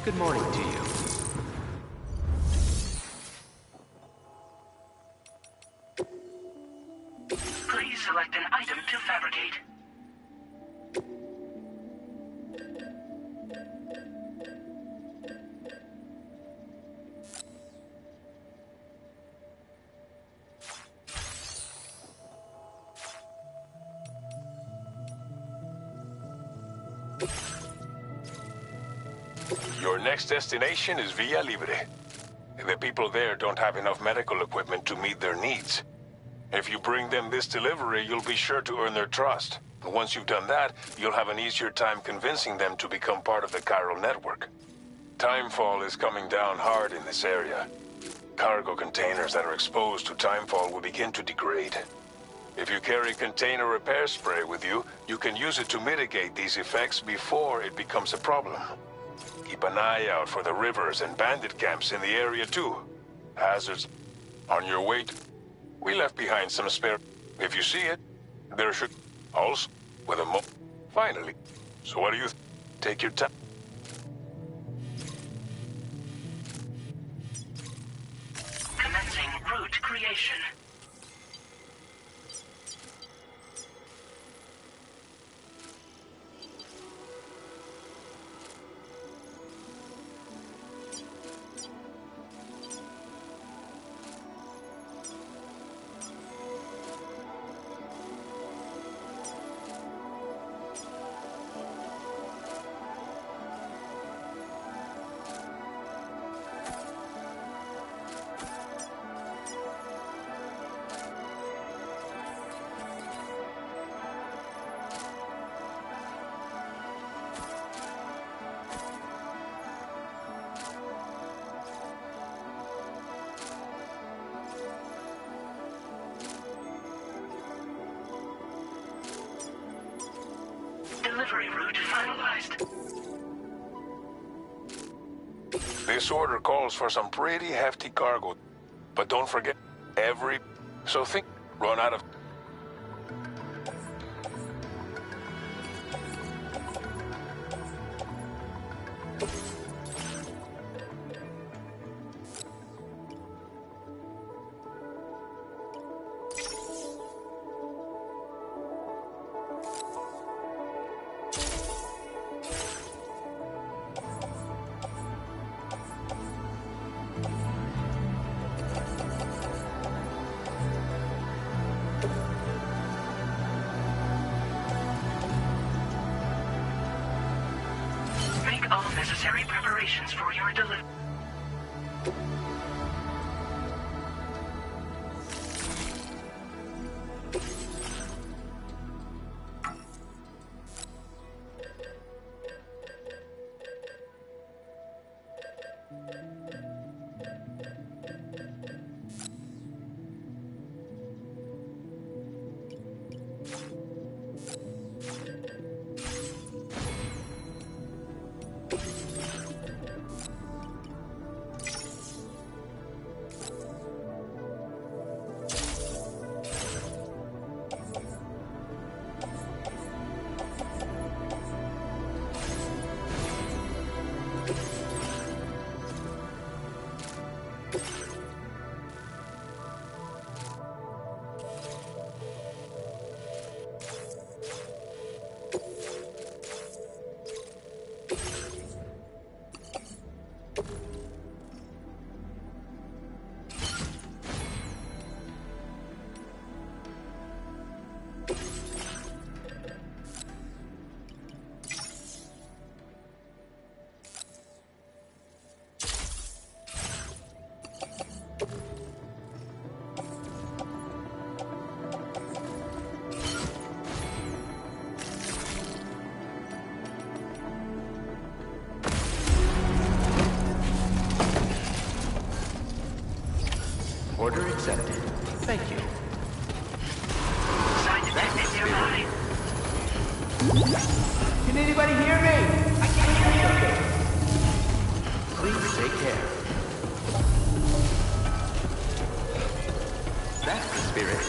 Good morning to you. Please select an item to fabricate. Your next destination is Villa Libre. The people there don't have enough medical equipment to meet their needs. If you bring them this delivery, you'll be sure to earn their trust. And once you've done that, you'll have an easier time convincing them to become part of the chiral network. Timefall is coming down hard in this area. Cargo containers that are exposed to timefall will begin to degrade. If you carry container repair spray with you, you can use it to mitigate these effects before it becomes a problem. Keep an eye out for the rivers and bandit camps in the area too. Hazards on your way. We left behind some spare. If you see it, there should also with a finally. So what do you take your time? Commencing route creation. Delivery route finalized. This order calls for some pretty hefty cargo. But don't forget, so think, run out of... Make all necessary preparations for your delivery. Order accepted. Thank you. Site detected nearby. Can anybody hear me? I can't hear you. Please take care. That's the spirit.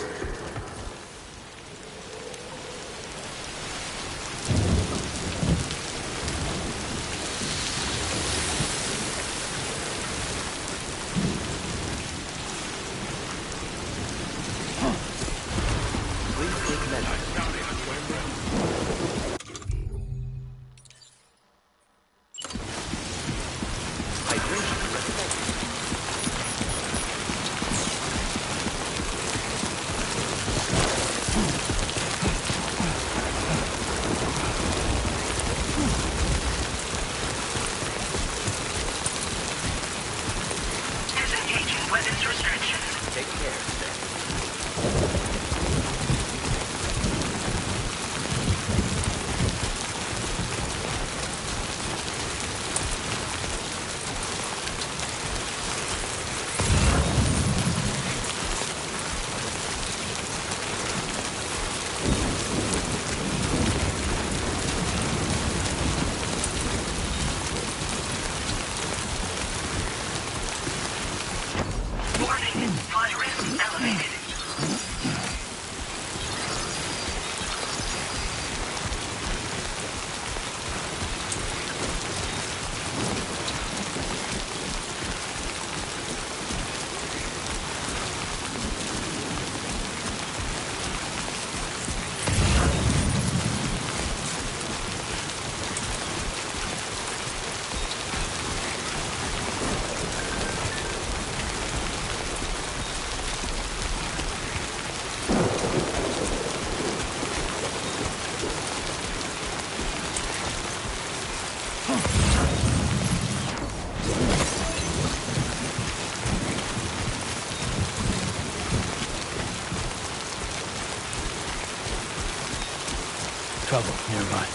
Trouble nearby.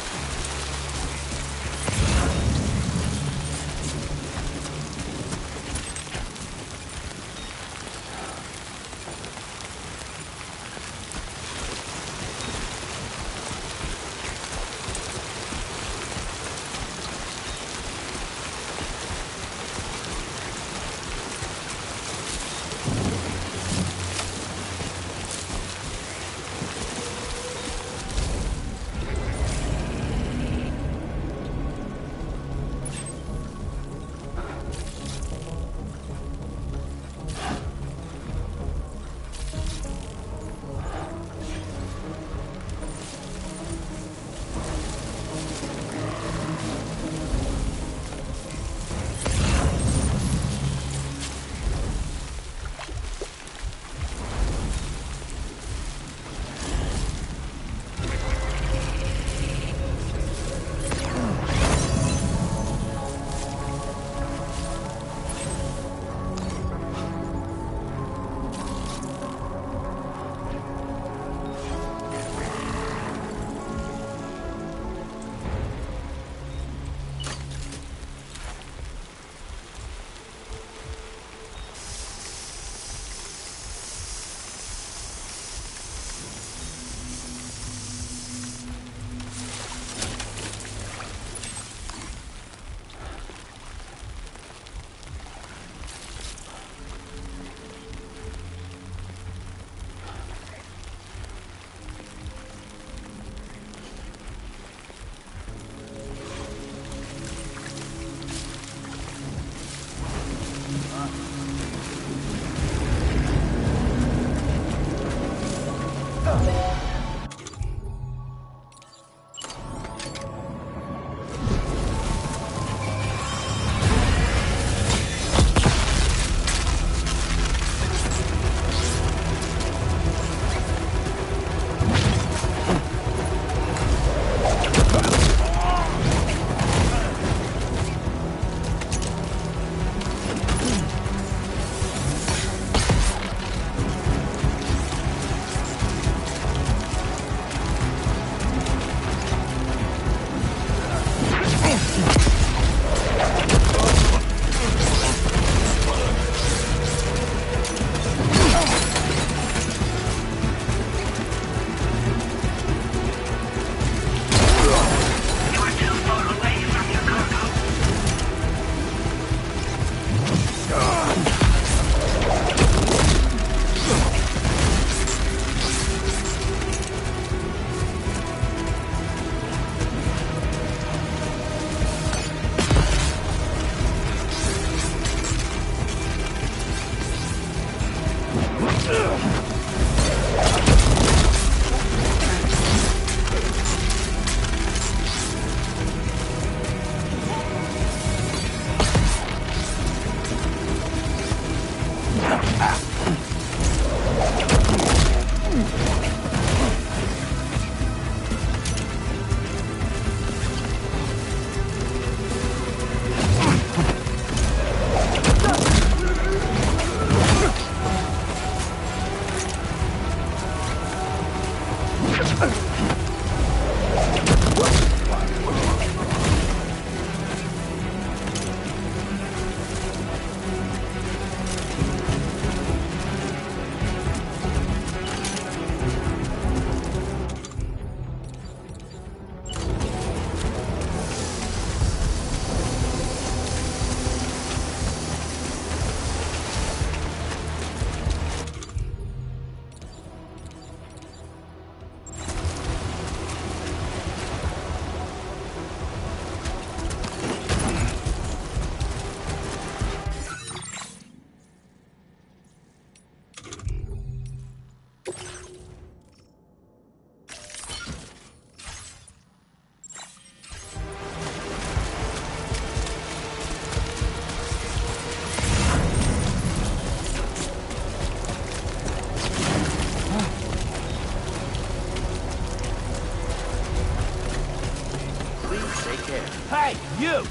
Hey, you!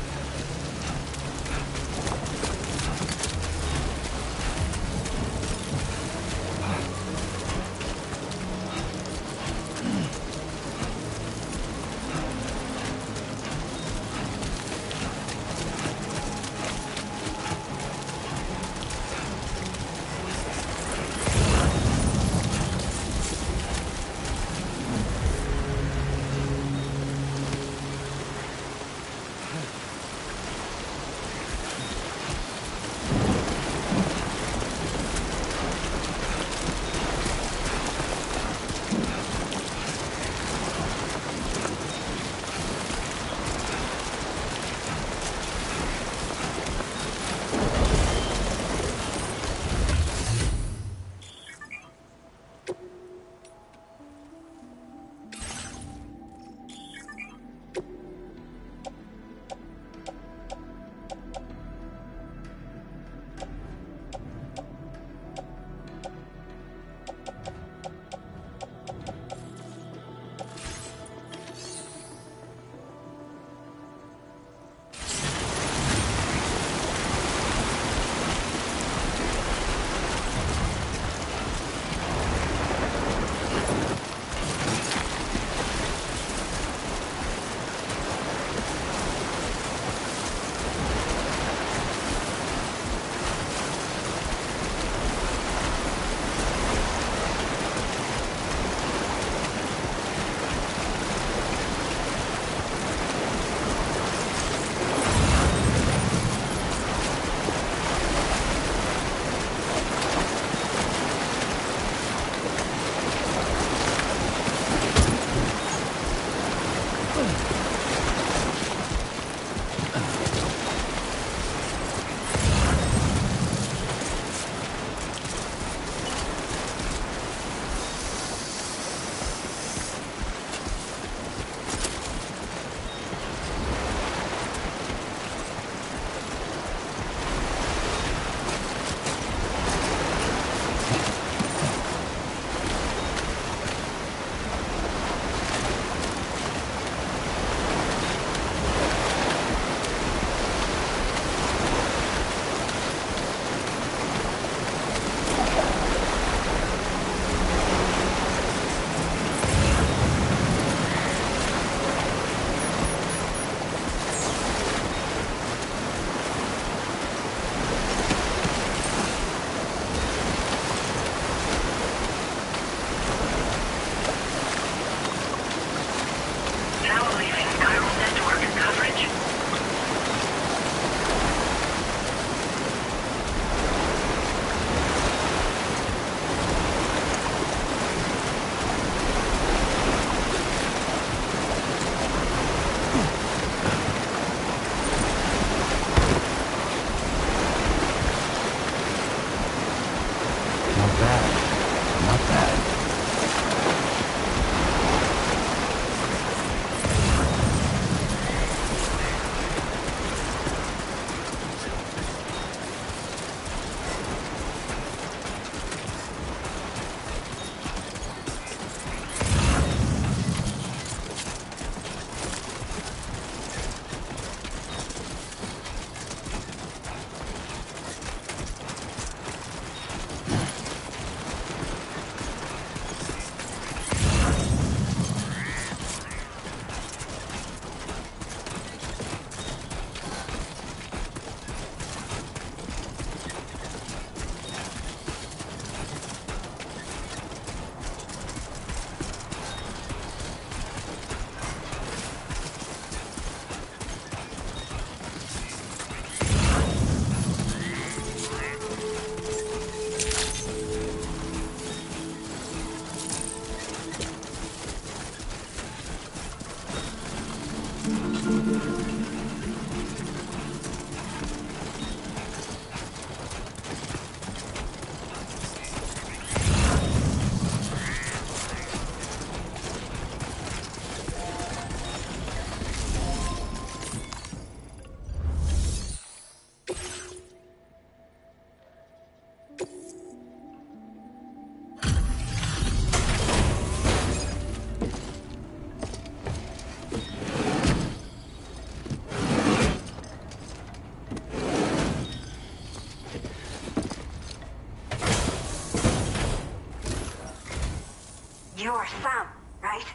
You're Sam, right?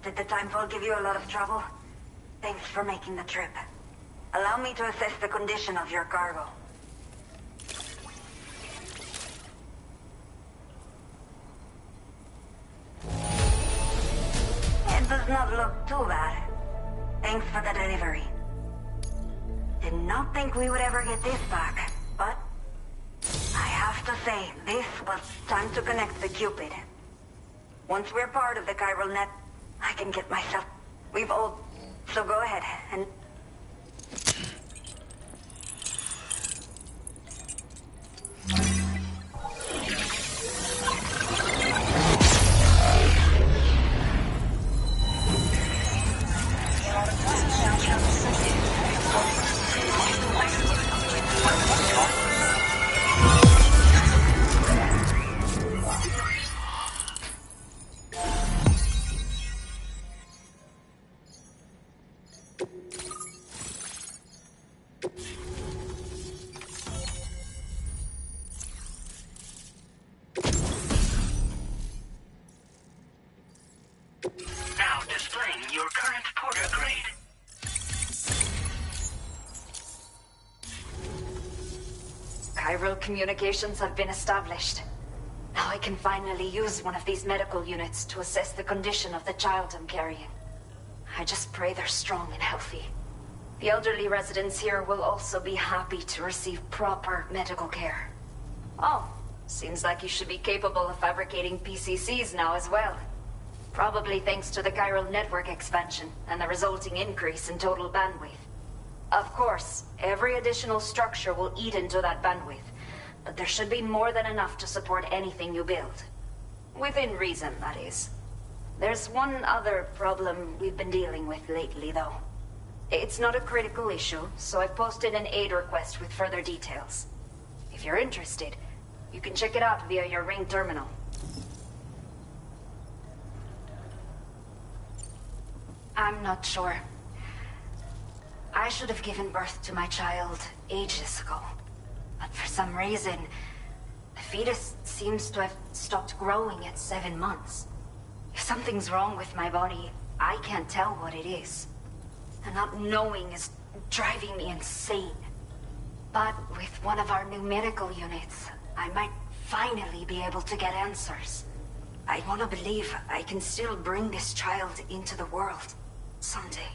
Did the timefall give you a lot of trouble? Thanks for making the trip. Allow me to assess the condition of your cargo. It does not look too bad. Thanks for the delivery. Did not think we would ever get this back, but I have to say, this was time to connect the Cupid. Once we're part of the chiral net, I can get myself... We've all... So go ahead, and... Now displaying your current porter grade. Chiral communications have been established. Now I can finally use one of these medical units to assess the condition of the child I'm carrying. I just pray they're strong and healthy. The elderly residents here will also be happy to receive proper medical care. Oh, seems like you should be capable of fabricating PCCs now as well. Probably thanks to the chiral network expansion and the resulting increase in total bandwidth. Of course, every additional structure will eat into that bandwidth, but there should be more than enough to support anything you build. Within reason, that is. There's one other problem we've been dealing with lately, though. It's not a critical issue, so I've posted an aid request with further details. If you're interested, you can check it out via your Ring terminal. I'm not sure. I should have given birth to my child ages ago. But for some reason, the fetus seems to have stopped growing at 7 months. If something's wrong with my body, I can't tell what it is. And not knowing is driving me insane. But with one of our new medical units, I might finally be able to get answers. I want to believe I can still bring this child into the world someday.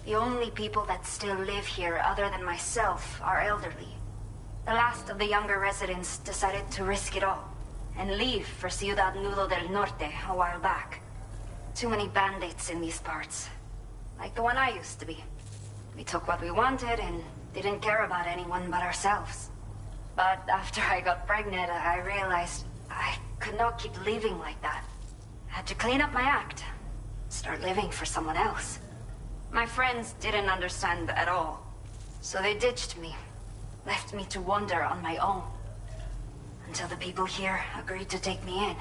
The only people that still live here other than myself are elderly. The last of the younger residents decided to risk it all and leave for Ciudad Nudo del Norte a while back. Too many bandits in these parts. Like the one I used to be. We took what we wanted and didn't care about anyone but ourselves. But after I got pregnant, I realized I could not keep living like that. I had to clean up my act. Start living for someone else. My friends didn't understand at all. So they ditched me. Left me to wander on my own. Until the people here agreed to take me in.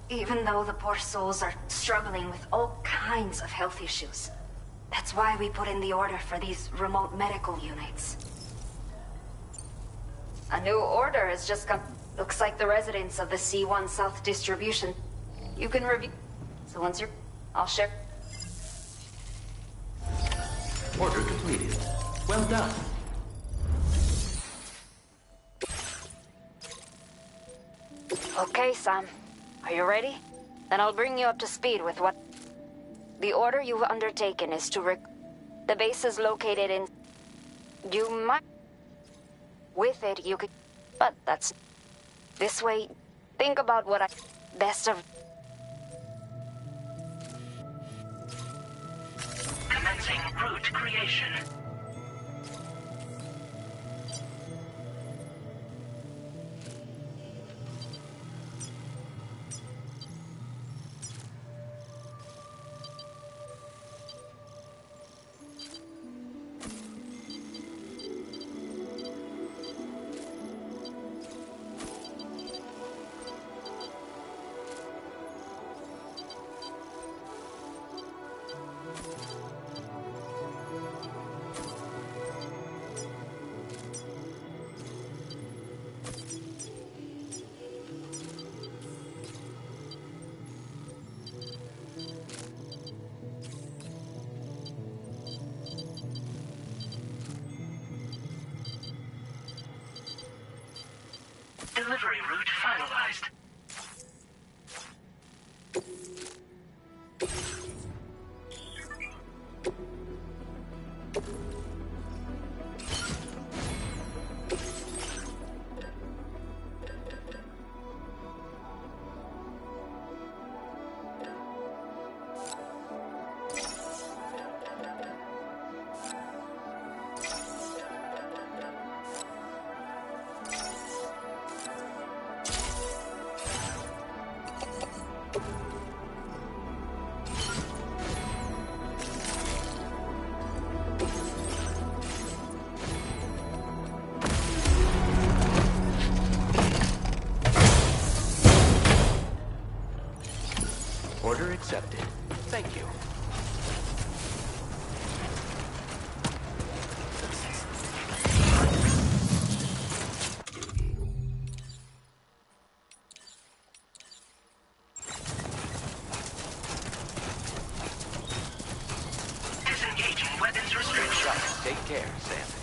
Even though the poor souls are struggling with all kinds of health issues. That's why we put in the order for these remote medical units. A new order has just come. Looks like the residents of the C1 South distribution. You can review. So once you're... I'll share. Order completed. Well done. Okay, Sam. Are you ready? Then I'll bring you up to speed with what... The order you've undertaken is to The base is located in... You might... With it, you could... But that's... This way... Think about what I... Best of... Commencing route creation. Delivery route finalized. Order accepted. Thank you. Disengaging weapons restriction. Take care, Sam.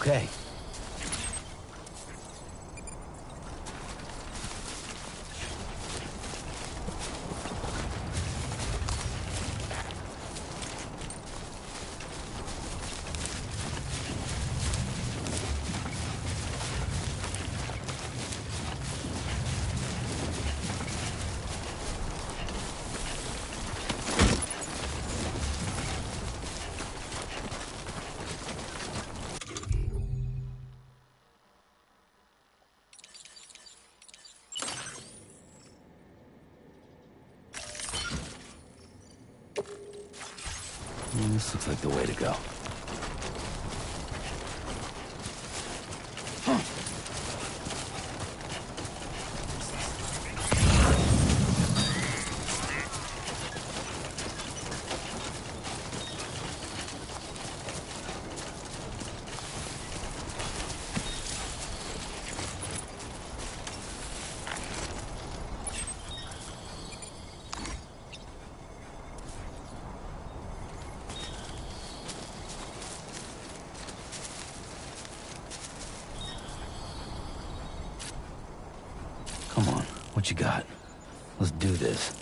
Okay. This looks like the way to go. Come on, what you got? Let's do this.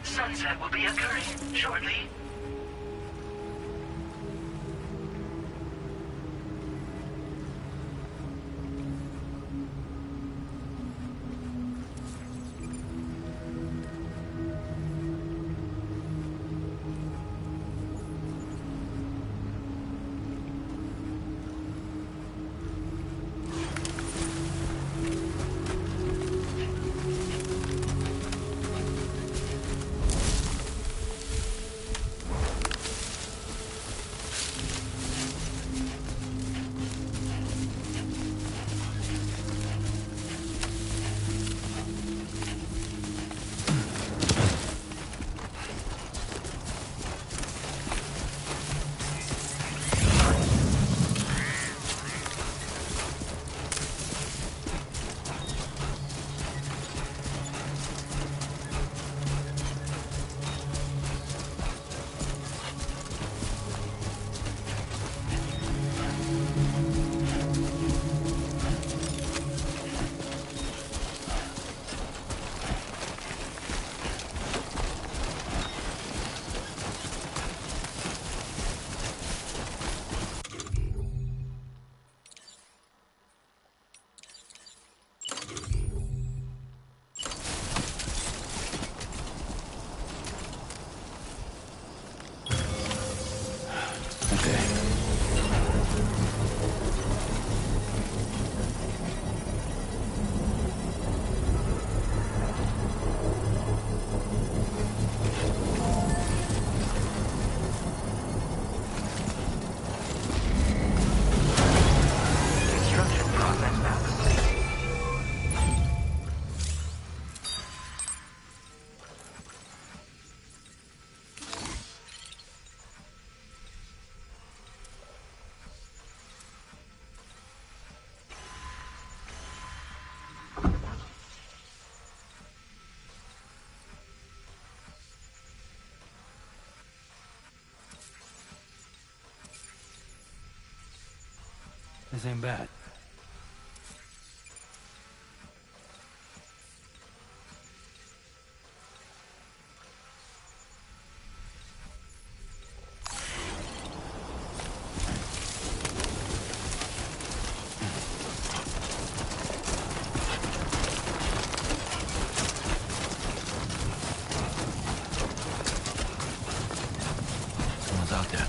Sunset will be occurring shortly. This ain't bad. Someone's out there.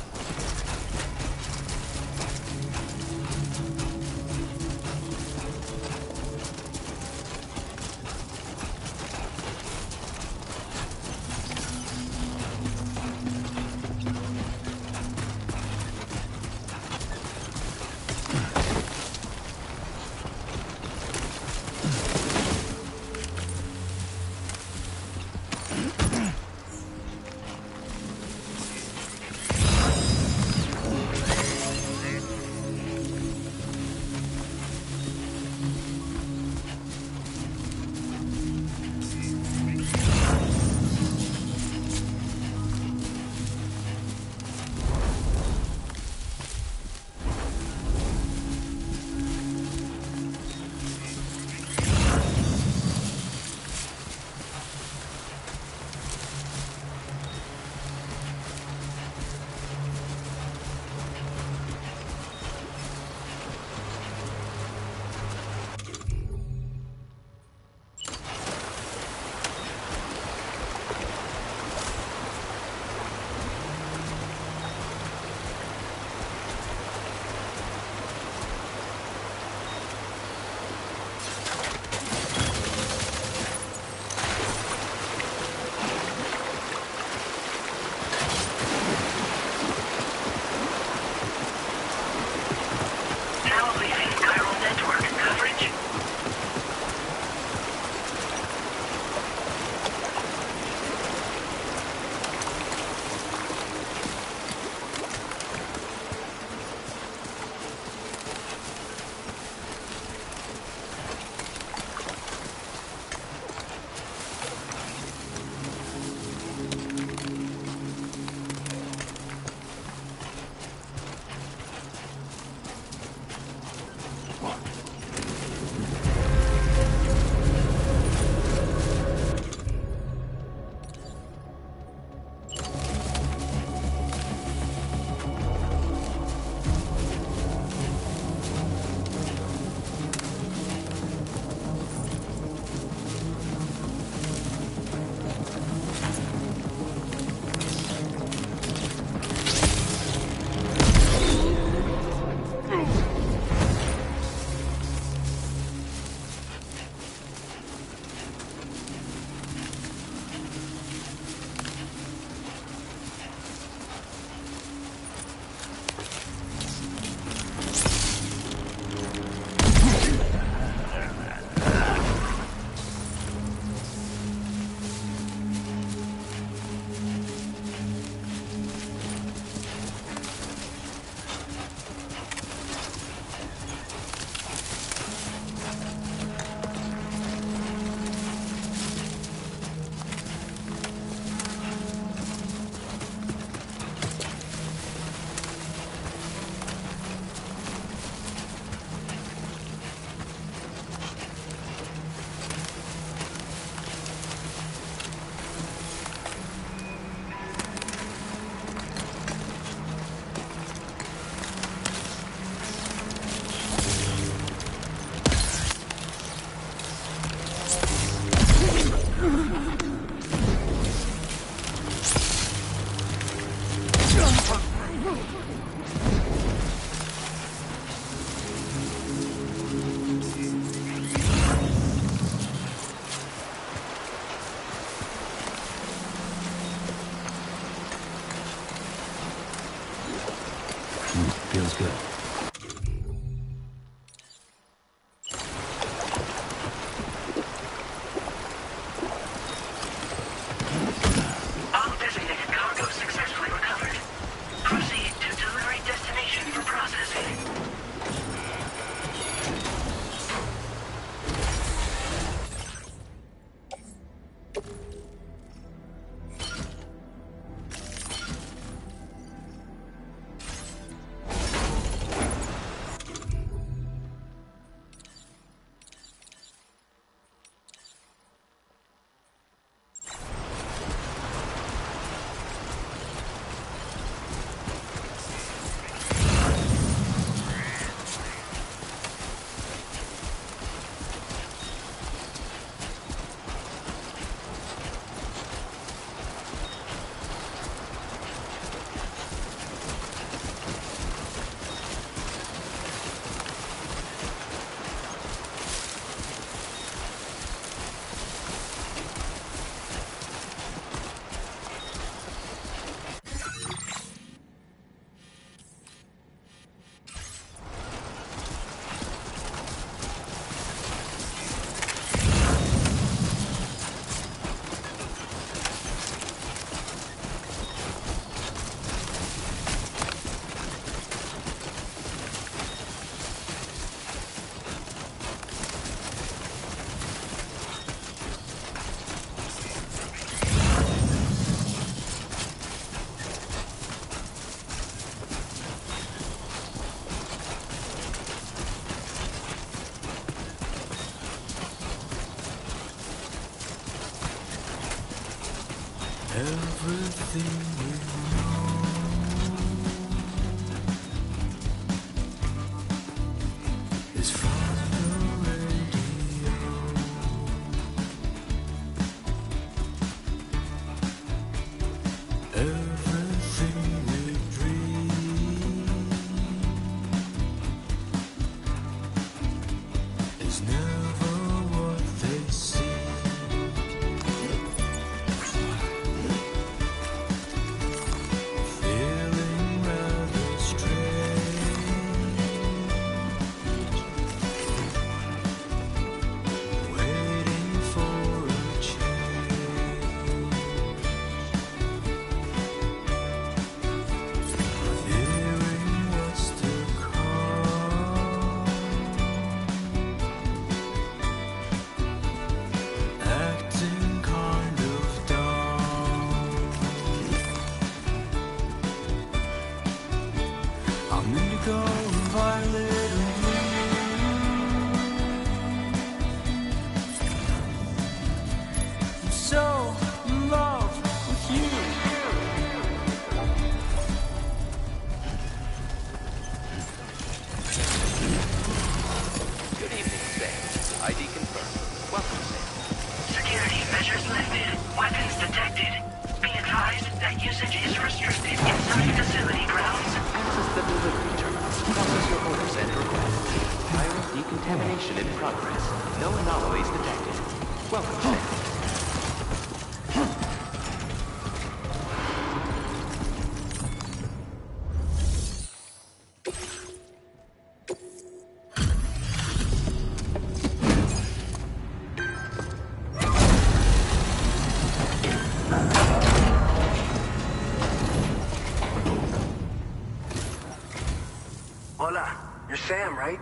Sam, right?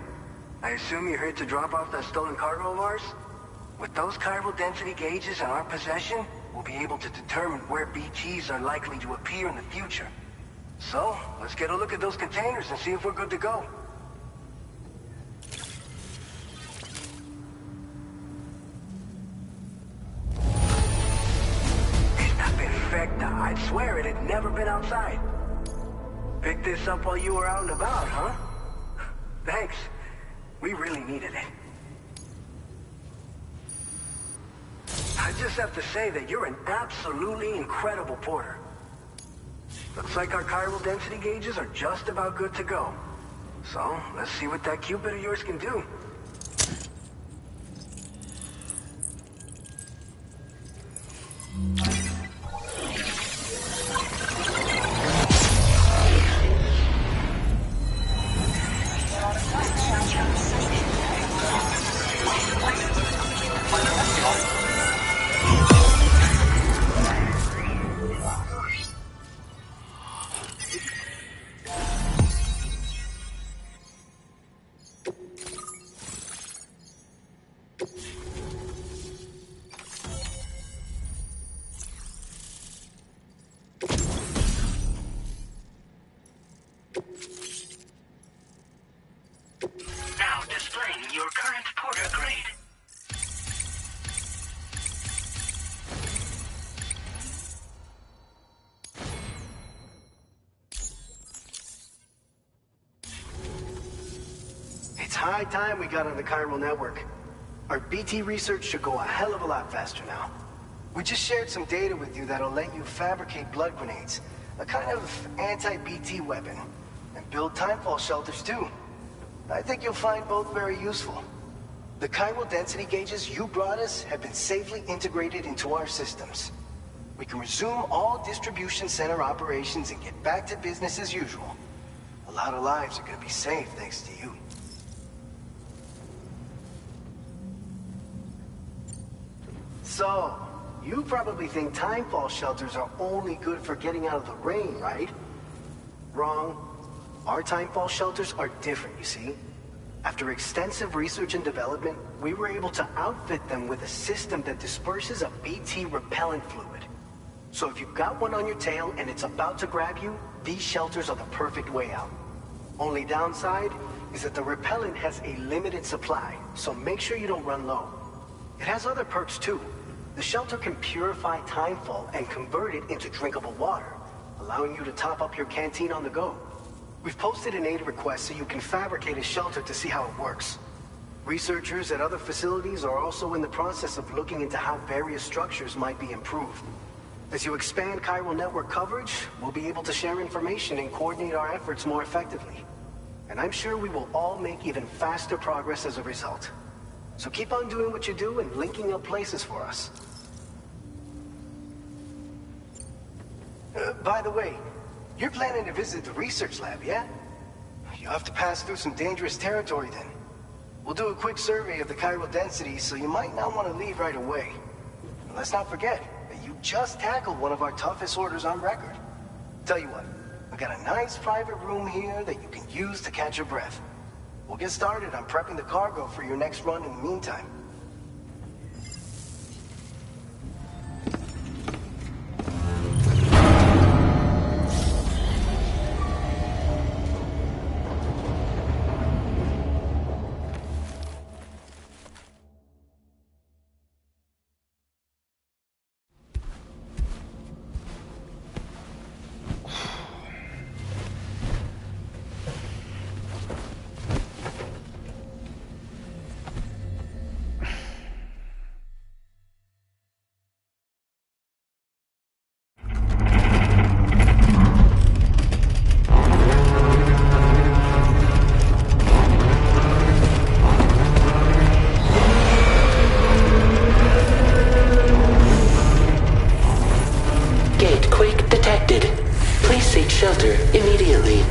I assume you're here to drop off that stolen cargo of ours? With those chiral density gauges in our possession, we'll be able to determine where BTs are likely to appear in the future. So, let's get a look at those containers and see if we're good to go. Esta perfecta. I'd swear it had never been outside. Picked this up while you were out and about, huh? Thanks. We really needed it. I just have to say that you're an absolutely incredible porter. Looks like our chiral density gauges are just about good to go. So, let's see what that Cupid of yours can do. It's high time we got on the chiral network. Our BT research should go a hell of a lot faster now. We just shared some data with you that'll let you fabricate blood grenades, a kind of anti-BT weapon, and build timefall shelters too. I think you'll find both very useful. The chiral density gauges you brought us have been safely integrated into our systems. We can resume all distribution center operations and get back to business as usual. A lot of lives are gonna be saved thanks to you. So, you probably think timefall shelters are only good for getting out of the rain, right? Wrong. Our timefall shelters are different, you see. After extensive research and development, we were able to outfit them with a system that disperses a BT repellent fluid. So if you've got one on your tail and it's about to grab you, these shelters are the perfect way out. Only downside is that the repellent has a limited supply, so make sure you don't run low. It has other perks too. The shelter can purify timefall and convert it into drinkable water, allowing you to top up your canteen on the go. We've posted an aid request so you can fabricate a shelter to see how it works. Researchers at other facilities are also in the process of looking into how various structures might be improved. As you expand chiral network coverage, we'll be able to share information and coordinate our efforts more effectively. And I'm sure we will all make even faster progress as a result. So keep on doing what you do and linking up places for us. By the way, you're planning to visit the research lab, yeah? You'll have to pass through some dangerous territory then. We'll do a quick survey of the chiral density, so you might not want to leave right away. And let's not forget that you just tackled one of our toughest orders on record. Tell you what, we got a nice private room here that you can use to catch your breath. We'll get started on prepping the cargo for your next run in the meantime. Shelter immediately.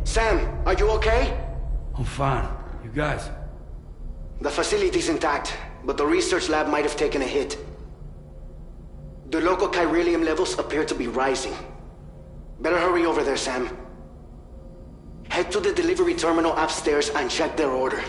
Sam, are you okay? I'm fine. You guys? The facility's intact, but the research lab might have taken a hit. The local chiralium levels appear to be rising. Better hurry over there, Sam. Head to the delivery terminal upstairs and check their order.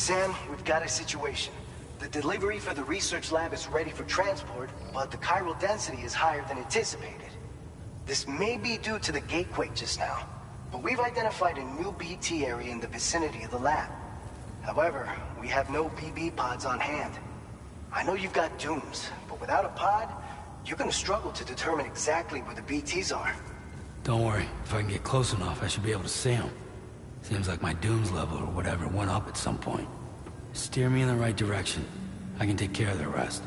Sam, we've got a situation. The delivery for the research lab is ready for transport, but the chiral density is higher than anticipated. This may be due to the gatequake just now, but we've identified a new BT area in the vicinity of the lab. However, we have no BB pods on hand. I know you've got dooms, but without a pod, you're gonna struggle to determine exactly where the BTs are. Don't worry. If I can get close enough, I should be able to see them. Seems like my dooms level or whatever went up at some point. Steer me in the right direction. I can take care of the rest.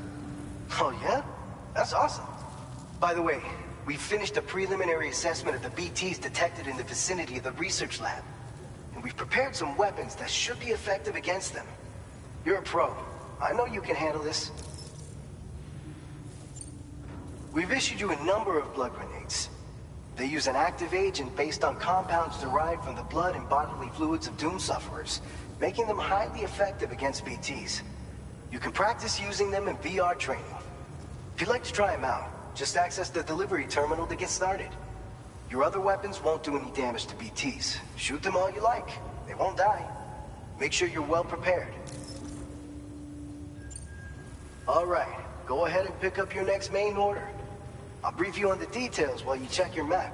Oh yeah? That's awesome. By the way, we've finished a preliminary assessment of the BTs detected in the vicinity of the research lab. And we've prepared some weapons that should be effective against them. You're a pro. I know you can handle this. We've issued you a number of blood grenades. They use an active agent based on compounds derived from the blood and bodily fluids of Doom sufferers, making them highly effective against BTs. You can practice using them in VR training. If you'd like to try them out, just access the delivery terminal to get started. Your other weapons won't do any damage to BTs. Shoot them all you like. They won't die. Make sure you're well prepared. All right, go ahead and pick up your next main order. I'll brief you on the details while you check your map.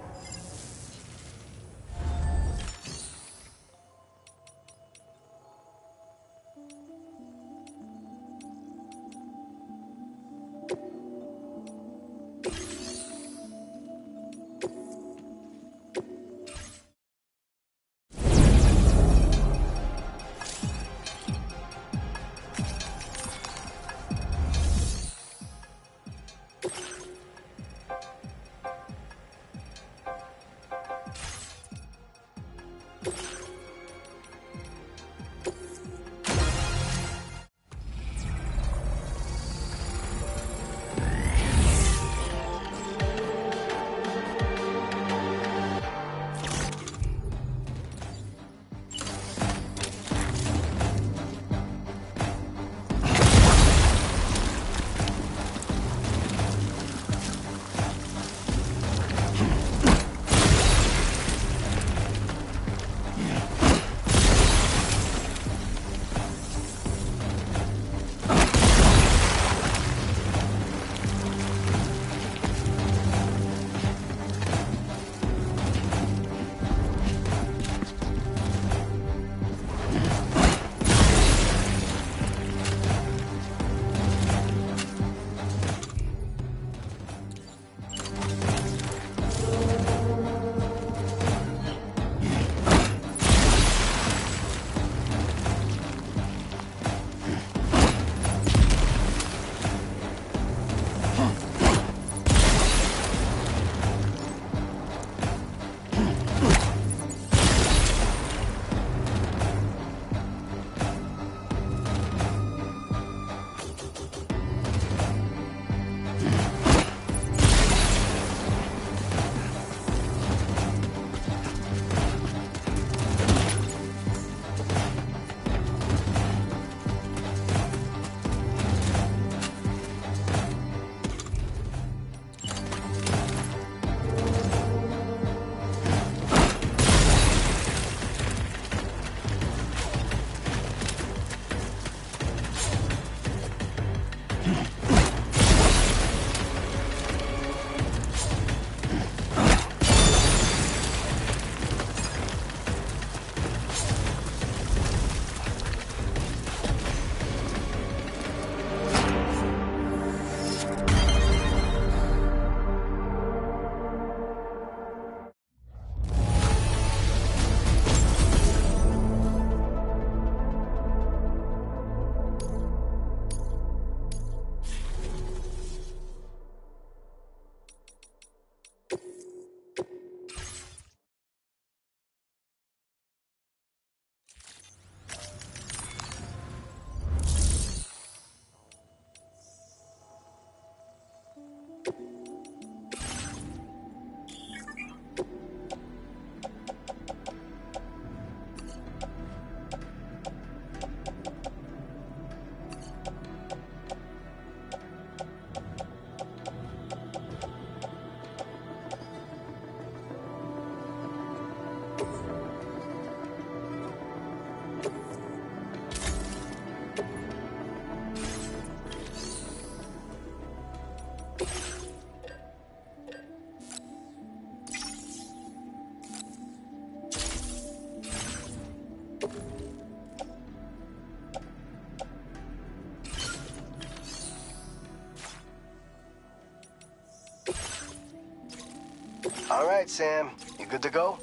All right, Sam. You good to go?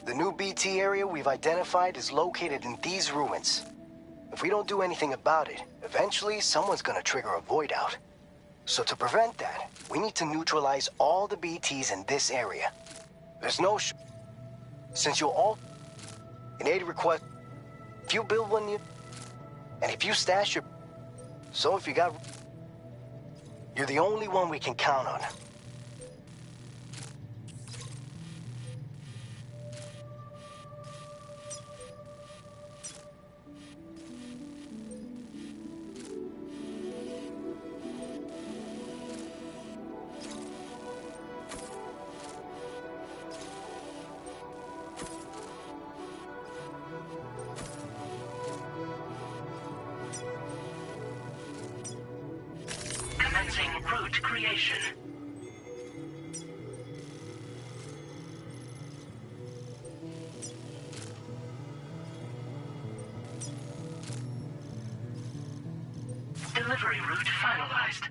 The new BT area we've identified is located in these ruins. If we don't do anything about it, eventually someone's gonna trigger a void out. So to prevent that, we need to neutralize all the BTs in this area. There's no since you'll all... An aid request... If you build one, and if you stash your... So if you got... You're the only one we can count on. Commencing route creation. Delivery route finalized.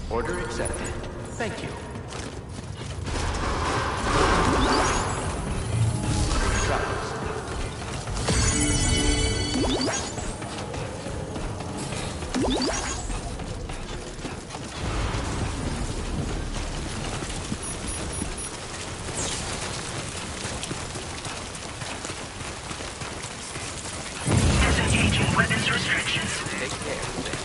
Order accepted. Thank you. Disengaging weapons restrictions. Take care.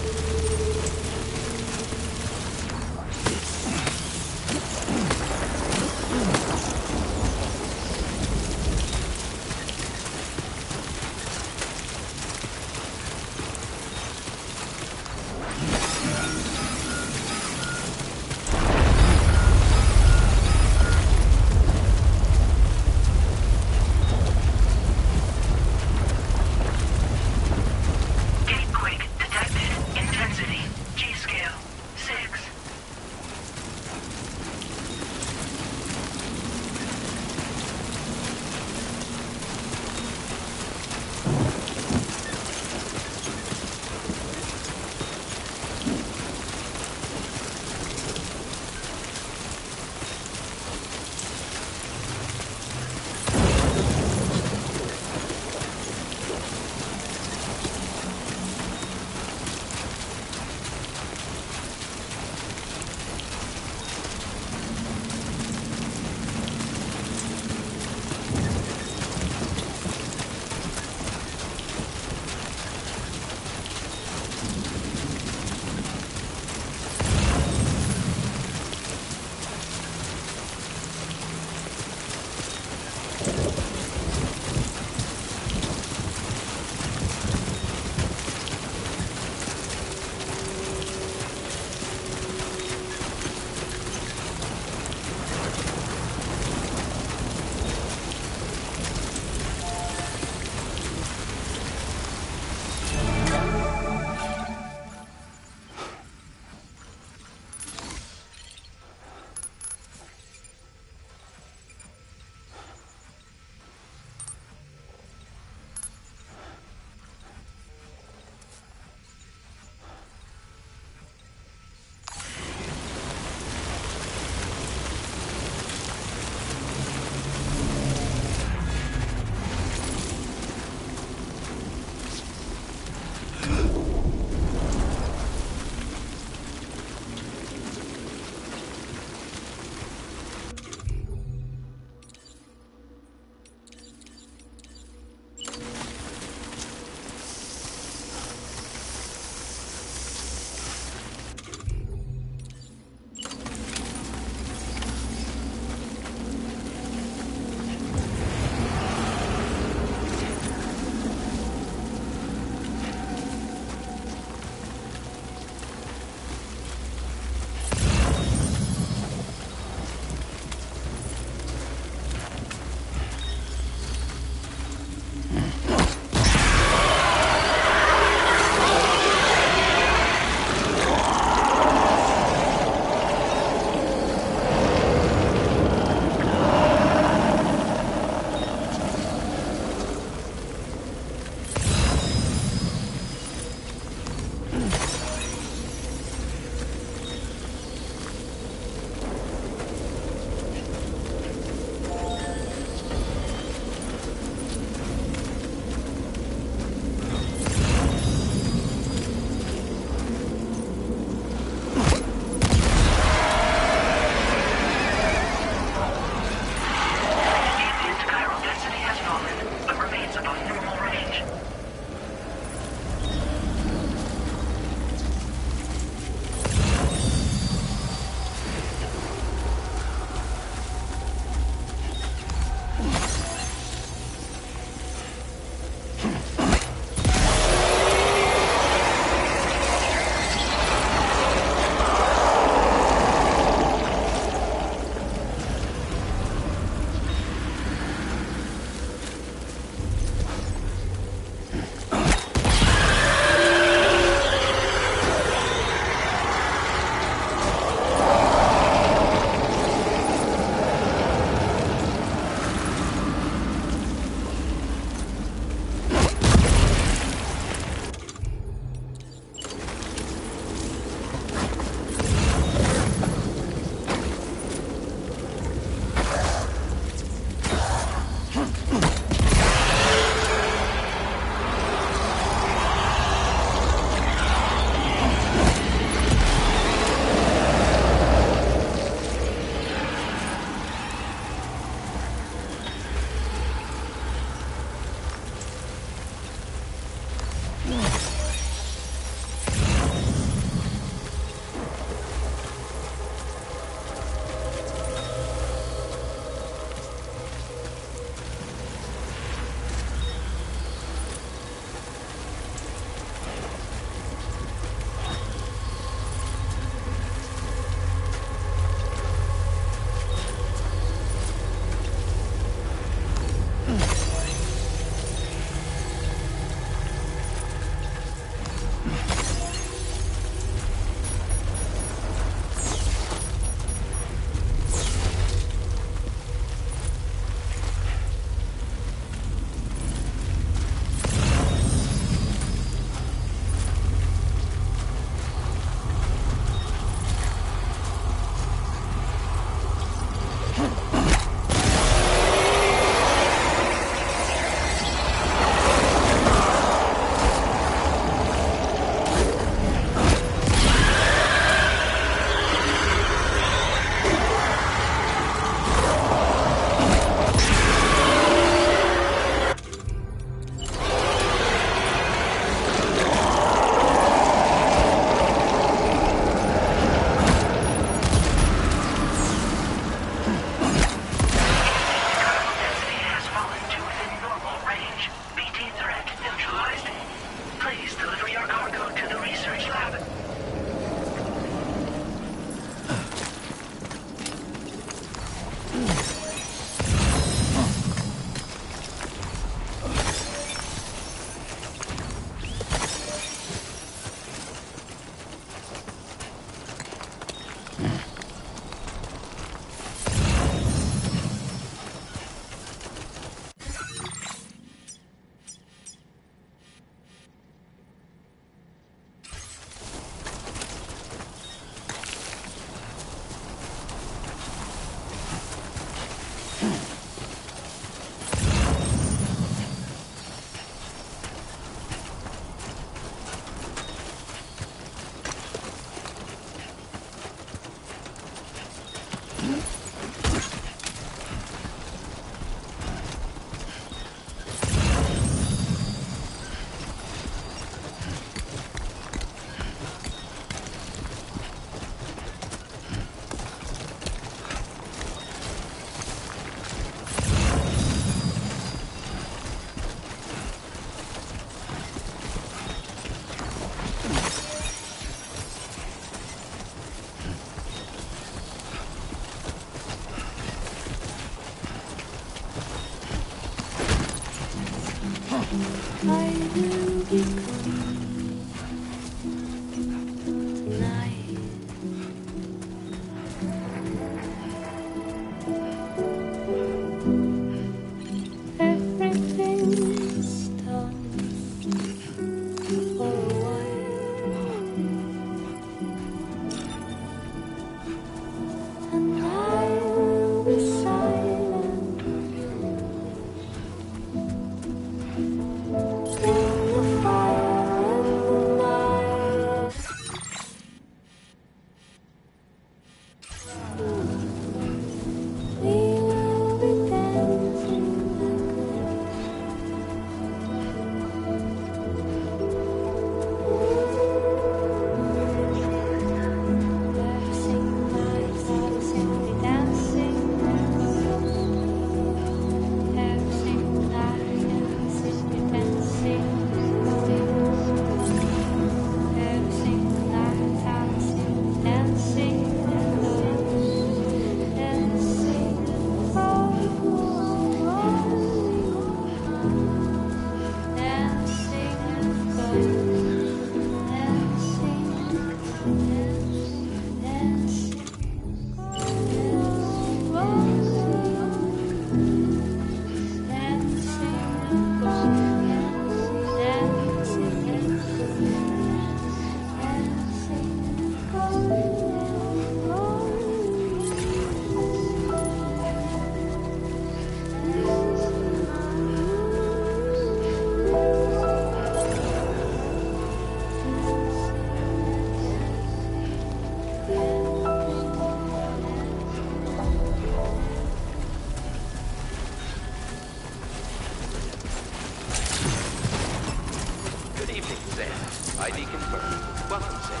ID confirmed. Welcome, Sam.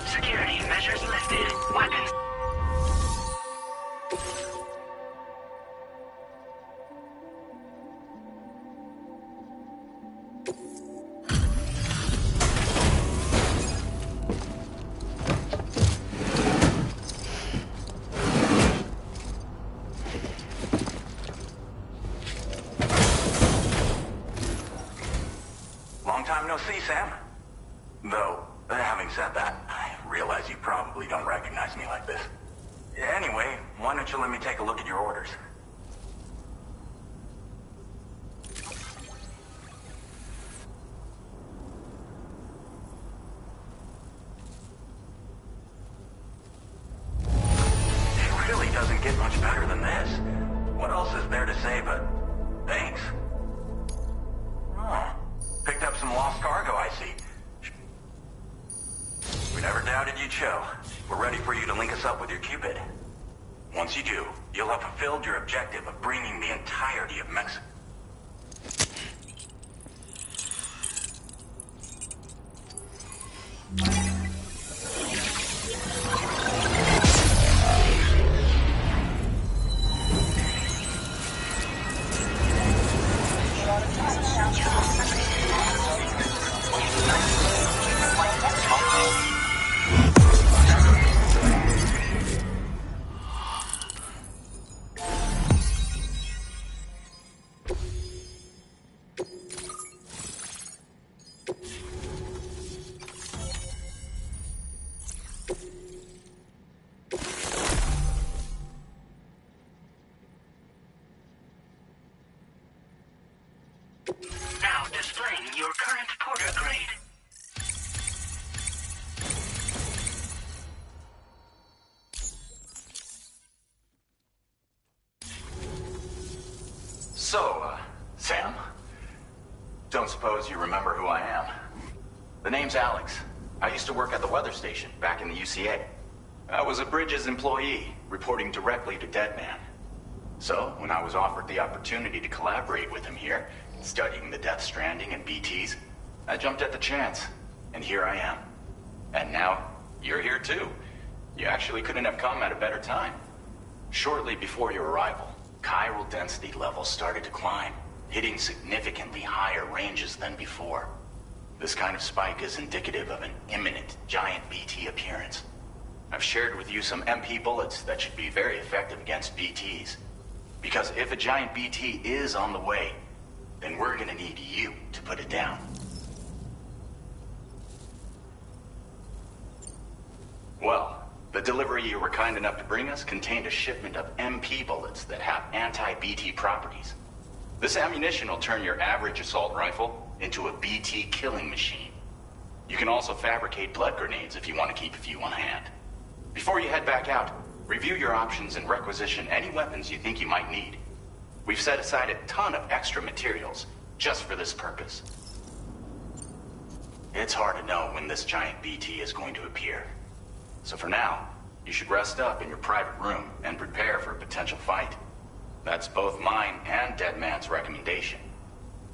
Security measures lifted. Weapons. Long time no see, Sam. Though, having said that, I realize you probably don't recognize me like this. Anyway, why don't you let me take a look at your orders? It really doesn't get much better than this. What else is there to say but thanks? Oh, picked up some lost cargo, I see. We never doubted you'd show. We're ready for you to link us up with your Cupid. Once you do, you'll have fulfilled your objective of bringing the entirety of Mexico. Now displaying your current porter grade. So, Sam? Don't suppose you remember who I am? The name's Alex. I used to work at the weather station back in the UCA. I was a Bridges employee, reporting directly to Deadman. So, when I was offered the opportunity to collaborate with him here, studying the Death Stranding and BTs, I jumped at the chance, and here I am. And now, you're here too. You actually couldn't have come at a better time. Shortly before your arrival, chiral density levels started to climb, hitting significantly higher ranges than before. This kind of spike is indicative of an imminent giant BT appearance. I've shared with you some MP bullets that should be very effective against BTs. Because if a giant BT is on the way, then we're gonna need you to put it down. Well, the delivery you were kind enough to bring us contained a shipment of MP bullets that have anti-BT properties. This ammunition will turn your average assault rifle into a BT killing machine. You can also fabricate blood grenades if you want to keep a few on hand. Before you head back out, review your options and requisition any weapons you think you might need. We've set aside a ton of extra materials just for this purpose. It's hard to know when this giant BT is going to appear. So for now, you should rest up in your private room and prepare for a potential fight. That's both mine and Deadman's recommendation.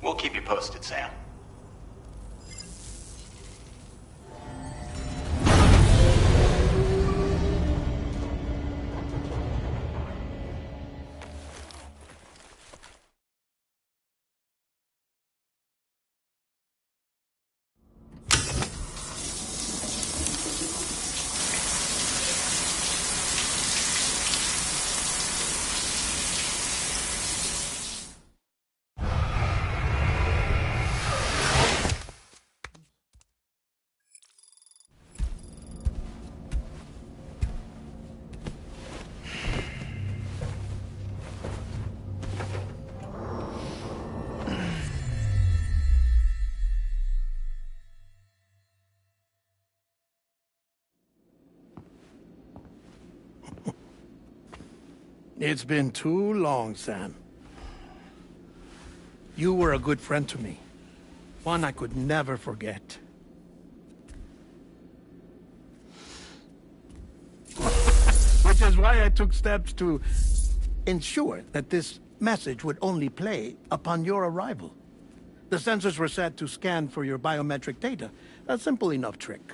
We'll keep you posted, Sam. It's been too long, Sam. You were a good friend to me. One I could never forget. Which is why I took steps to ensure that this message would only play upon your arrival. The sensors were set to scan for your biometric data. A simple enough trick.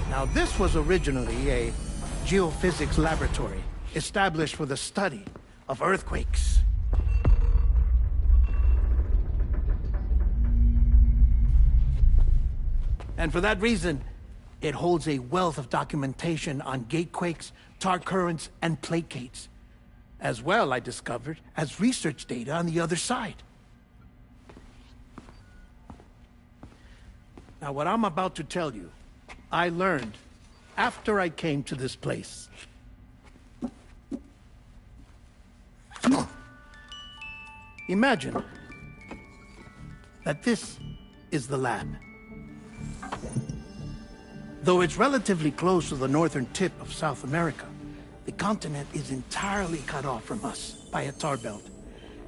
Now, this was originally a geophysics laboratory established for the study of earthquakes. And for that reason, it holds a wealth of documentation on gatequakes, tar currents, and placates. As well, I discovered, as research data on the other side. Now, what I'm about to tell you, I learned after I came to this place. Imagine that this is the lab. Though it's relatively close to the northern tip of South America, the continent is entirely cut off from us by a tar belt.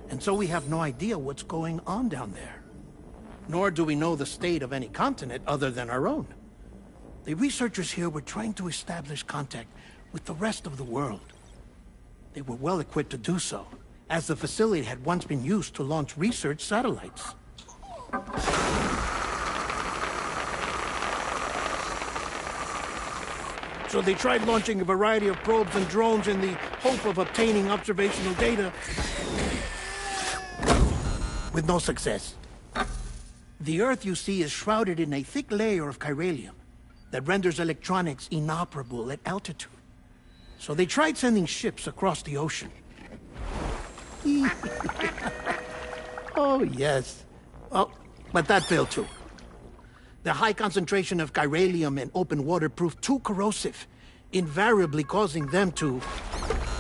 And so we have no idea what's going on down there. Nor do we know the state of any continent other than our own. The researchers here were trying to establish contact with the rest of the world. They were well equipped to do so, as the facility had once been used to launch research satellites. So they tried launching a variety of probes and drones in the hope of obtaining observational data, with no success. The Earth, you see, is shrouded in a thick layer of chiralium that renders electronics inoperable at altitude. So they tried sending ships across the ocean. Oh, yes. Oh, but that failed too. The high concentration of chiralium in open water proved too corrosive, invariably causing them to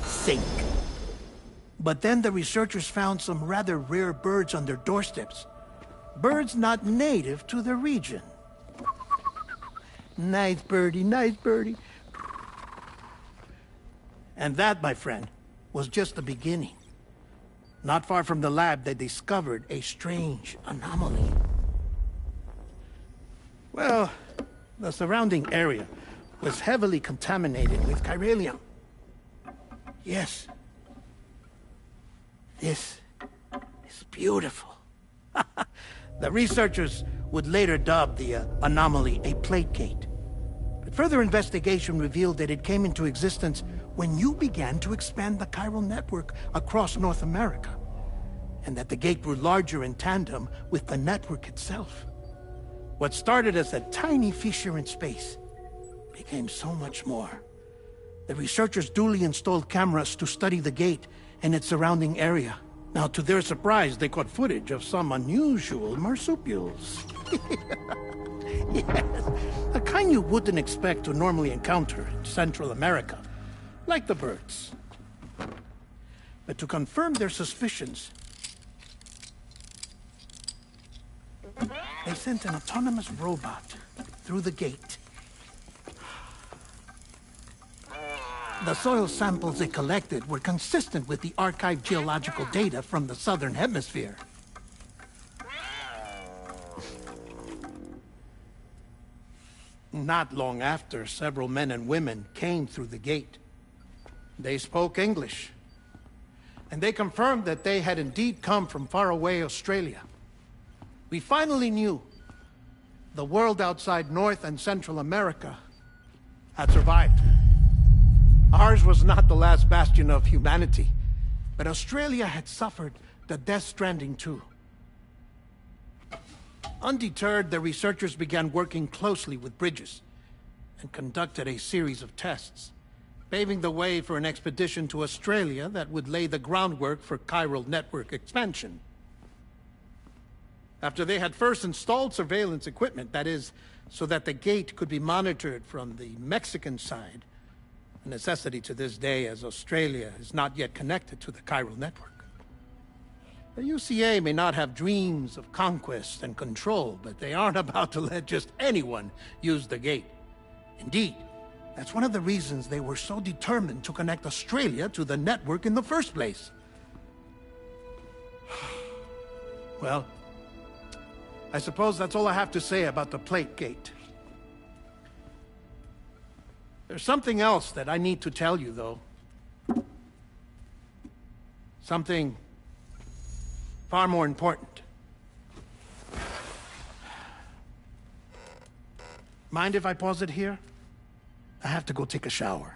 sink. But then the researchers found some rather rare birds on their doorsteps. Birds not native to the region. Nice birdie, nice birdie. And that, my friend, was just the beginning. Not far from the lab, they discovered a strange anomaly. Well, the surrounding area was heavily contaminated with chiralium. Yes. This is beautiful. The researchers would later dub the anomaly a plate gate. But further investigation revealed that it came into existence when you began to expand the chiral network across North America, and that the gate grew larger in tandem with the network itself. What started as a tiny fissure in space became so much more. The researchers duly installed cameras to study the gate and its surrounding area. Now, to their surprise, they caught footage of some unusual marsupials. Yes, a kind you wouldn't expect to normally encounter in Central America, like the birds. But to confirm their suspicions, they sent an autonomous robot through the gate. The soil samples it collected were consistent with the archived geological data from the southern hemisphere. Not long after, several men and women came through the gate. They spoke English, and they confirmed that they had indeed come from faraway Australia. We finally knew the world outside North and Central America had survived. Ours was not the last bastion of humanity, but Australia had suffered the Death Stranding too. Undeterred, the researchers began working closely with Bridges and conducted a series of tests, paving the way for an expedition to Australia that would lay the groundwork for chiral network expansion. After they had first installed surveillance equipment, that is, so that the gate could be monitored from the Mexican side, a necessity to this day as Australia is not yet connected to the chiral network. The UCA may not have dreams of conquest and control, but they aren't about to let just anyone use the gate. Indeed, that's one of the reasons they were so determined to connect Australia to the network in the first place. Well, I suppose that's all I have to say about the plate gate. There's something else that I need to tell you, though. Something far more important. Mind if I pause it here? I have to go take a shower.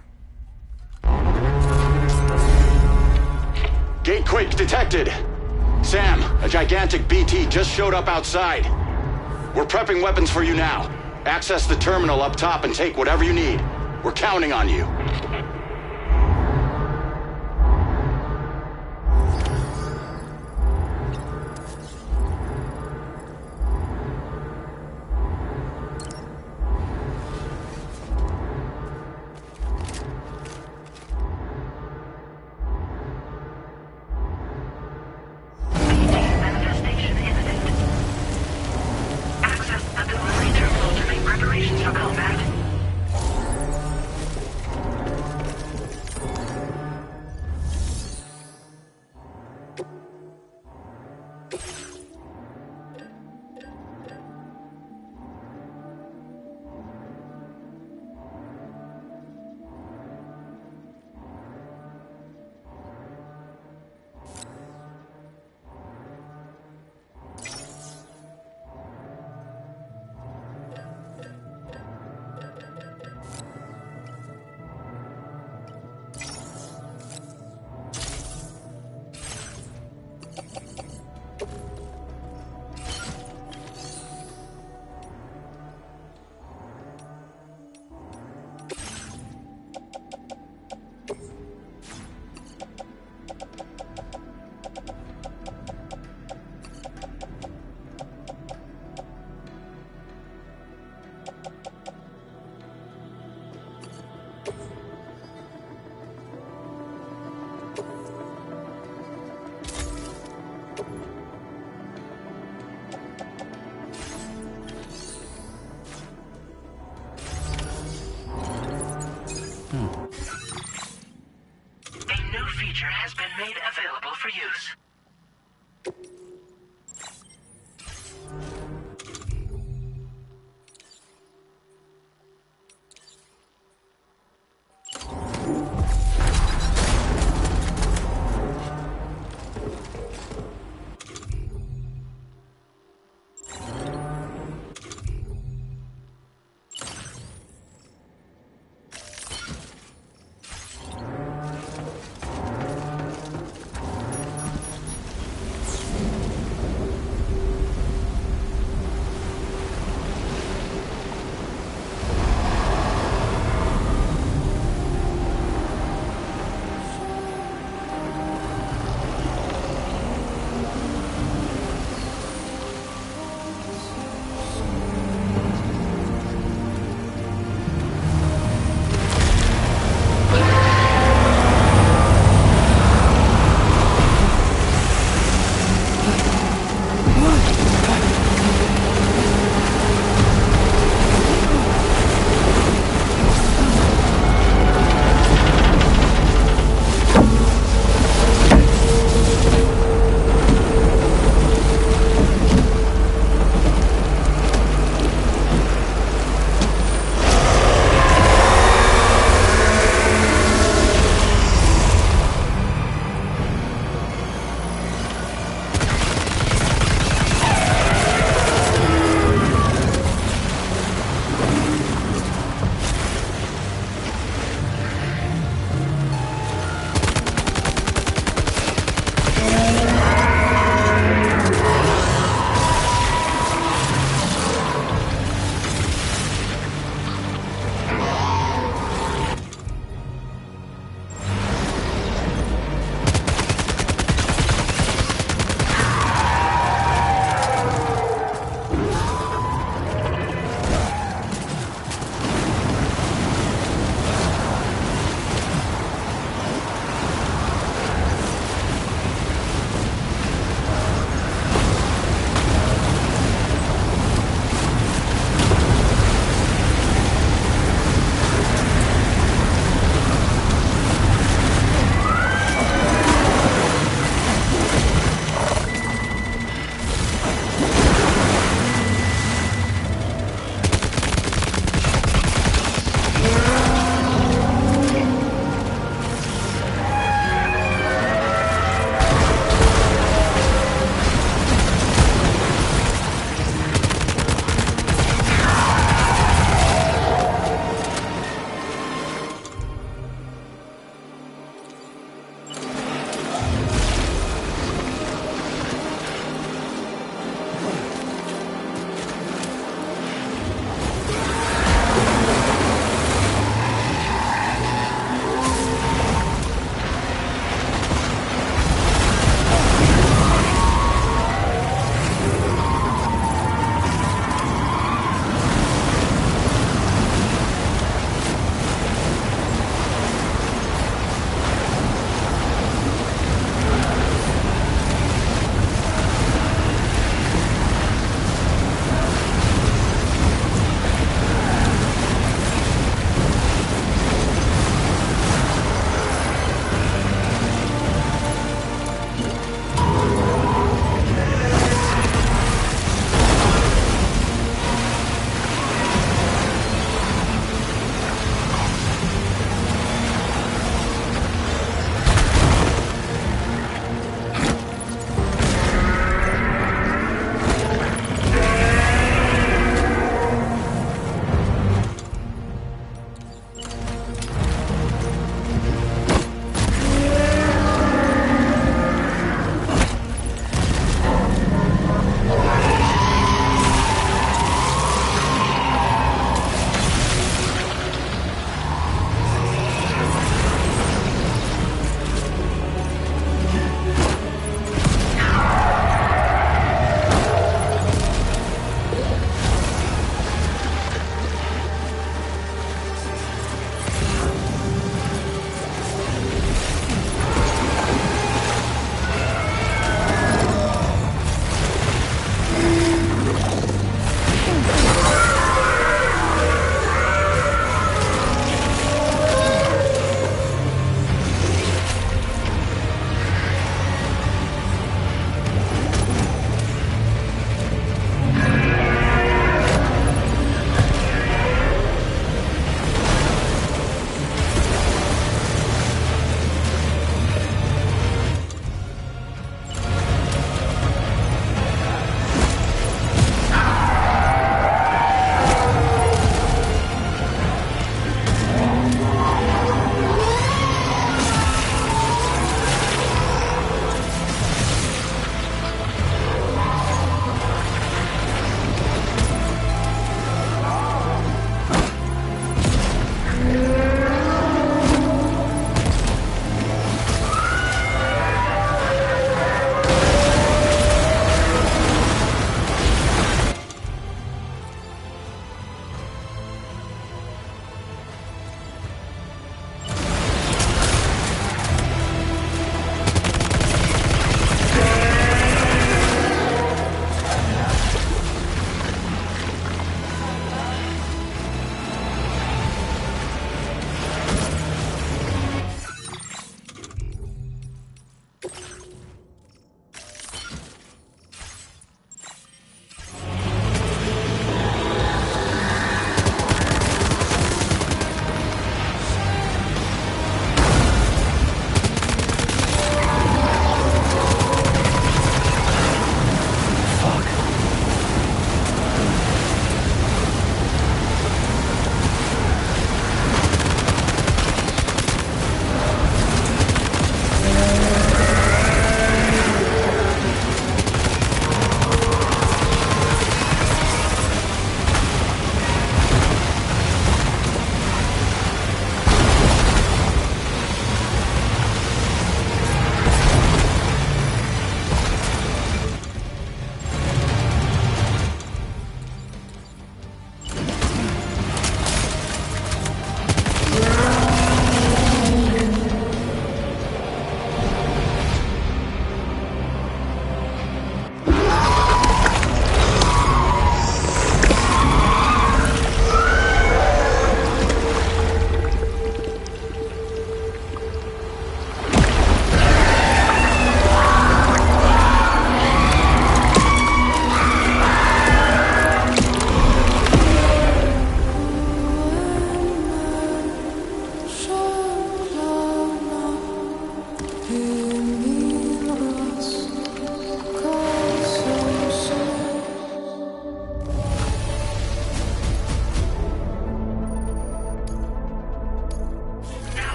Gate quake detected. Sam, a gigantic BT just showed up outside. We're prepping weapons for you now. Access the terminal up top and take whatever you need. We're counting on you. Manifestation imminent. Access the delivery terminal to make preparations for combat. A new feature has been made available for use.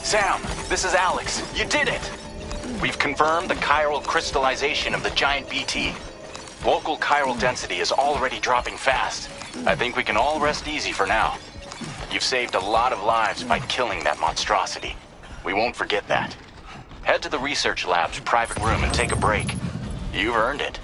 Sam, this is Alex. You did it! We've confirmed the chiral crystallization of the giant BT. Local chiral density is already dropping fast. I think we can all rest easy for now. You've saved a lot of lives by killing that monstrosity. We won't forget that. Head to the research lab's private room and take a break. You've earned it.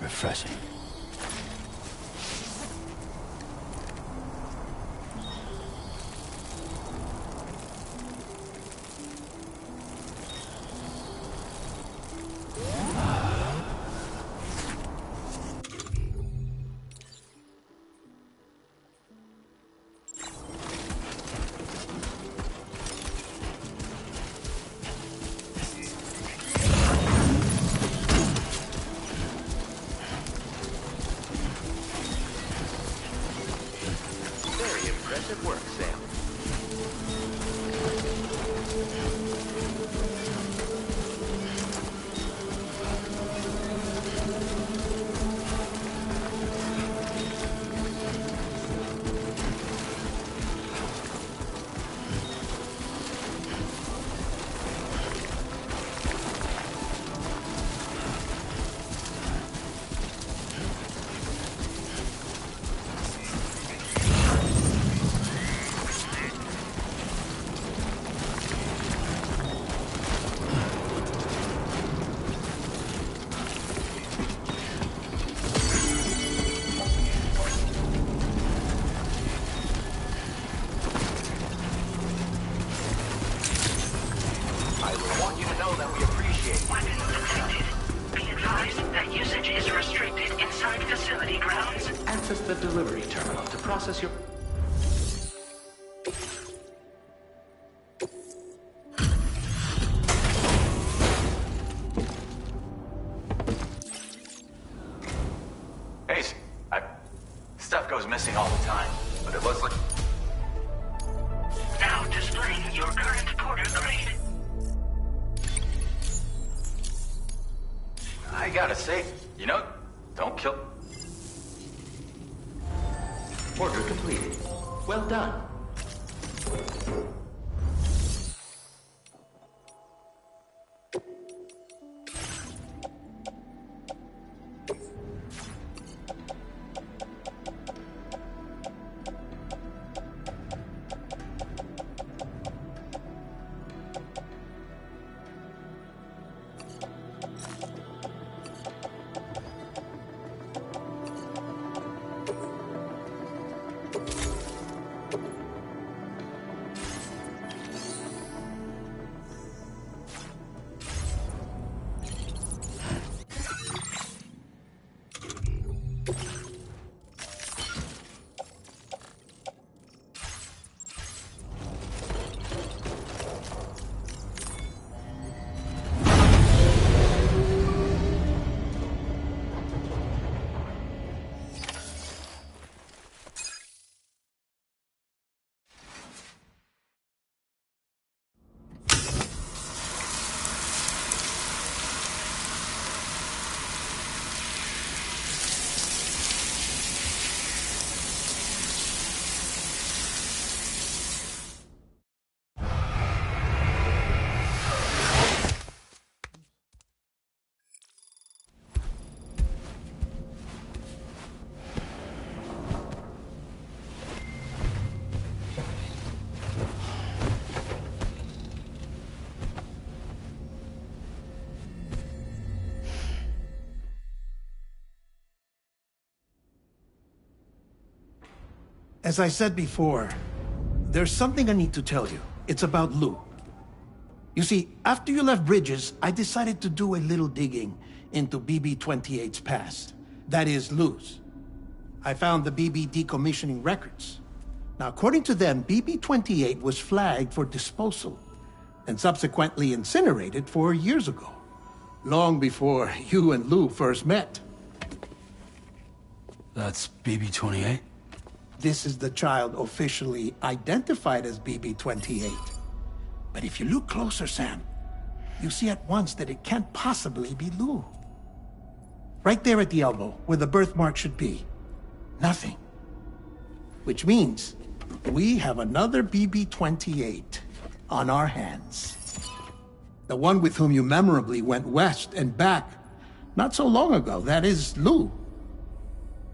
Refreshing. Impressive work, Sam. Access the delivery terminal to process your... Hey, stuff goes missing all the time, but it looks like... Now displaying your current porter grade. I gotta say, don't kill... Order completed. Well done. As I said before, there's something I need to tell you. It's about Lou. You see, after you left Bridges, I decided to do a little digging into BB-28's past. That is, Lou's. I found the BB decommissioning records. Now, according to them, BB-28 was flagged for disposal and subsequently incinerated 4 years ago, long before you and Lou first met. That's BB-28? This is the child officially identified as BB-28. But if you look closer, Sam, you see at once that it can't possibly be Lou. Right there at the elbow, where the birthmark should be. Nothing. Which means we have another BB-28 on our hands. The one with whom you memorably went west and back not so long ago. That is Lou.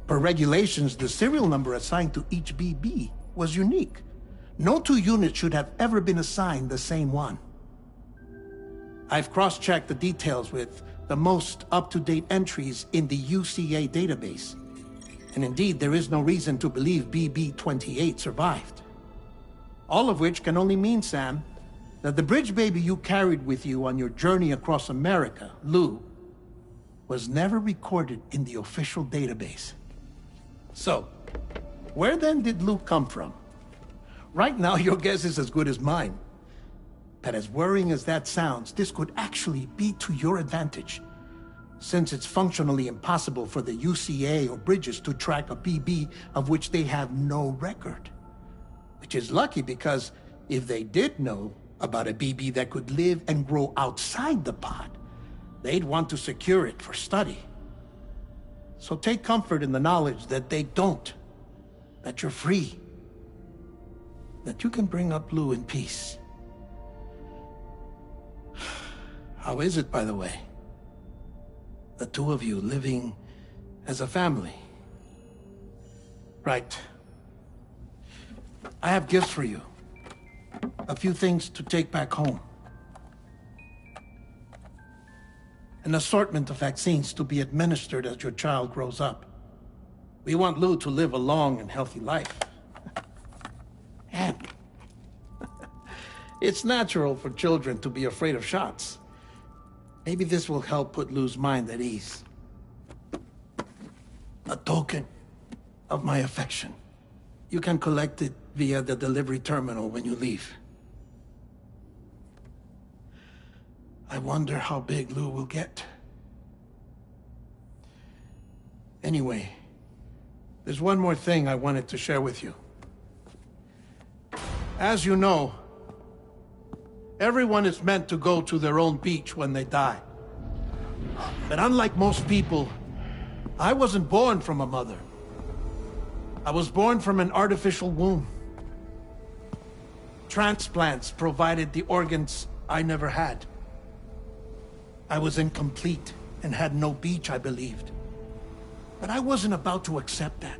Per regulations, the serial number assigned to each BB was unique. No two units should have ever been assigned the same one. I've cross-checked the details with the most up-to-date entries in the UCA database. And indeed, there is no reason to believe BB-28 survived. All of which can only mean, Sam, that the bridge baby you carried with you on your journey across America, Lou, was never recorded in the official database. So, where then did Lou come from? Right now, your guess is as good as mine. But as worrying as that sounds, this could actually be to your advantage, since it's functionally impossible for the UCA or Bridges to track a BB of which they have no record. Which is lucky, because if they did know about a BB that could live and grow outside the pod, they'd want to secure it for study. So take comfort in the knowledge that they don't, that you're free, that you can bring up Lou in peace. How is it, by the way? The two of you living as a family? Right. I have gifts for you. A few things to take back home. An assortment of vaccines to be administered as your child grows up. We want Lou to live a long and healthy life. And it's natural for children to be afraid of shots. Maybe this will help put Lou's mind at ease. A token of my affection. You can collect it via the delivery terminal when you leave. I wonder how big Lou will get. Anyway, there's one more thing I wanted to share with you. As you know, everyone is meant to go to their own beach when they die. But unlike most people, I wasn't born from a mother. I was born from an artificial womb. Transplants provided the organs I never had. I was incomplete and had no beach, I believed. But I wasn't about to accept that.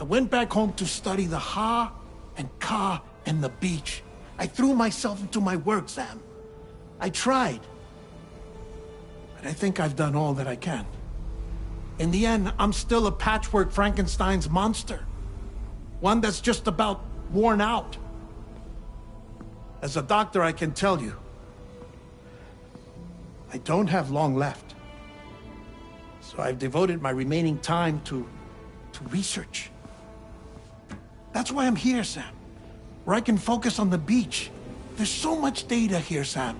I went back home to study the Ha and Ka and the beach. I threw myself into my work, Sam. I tried. But I think I've done all that I can. In the end, I'm still a patchwork Frankenstein's monster. One that's just about worn out. As a doctor, I can tell you, I don't have long left. So I've devoted my remaining time to research. That's why I'm here, Sam. Where I can focus on the beach. There's so much data here, Sam.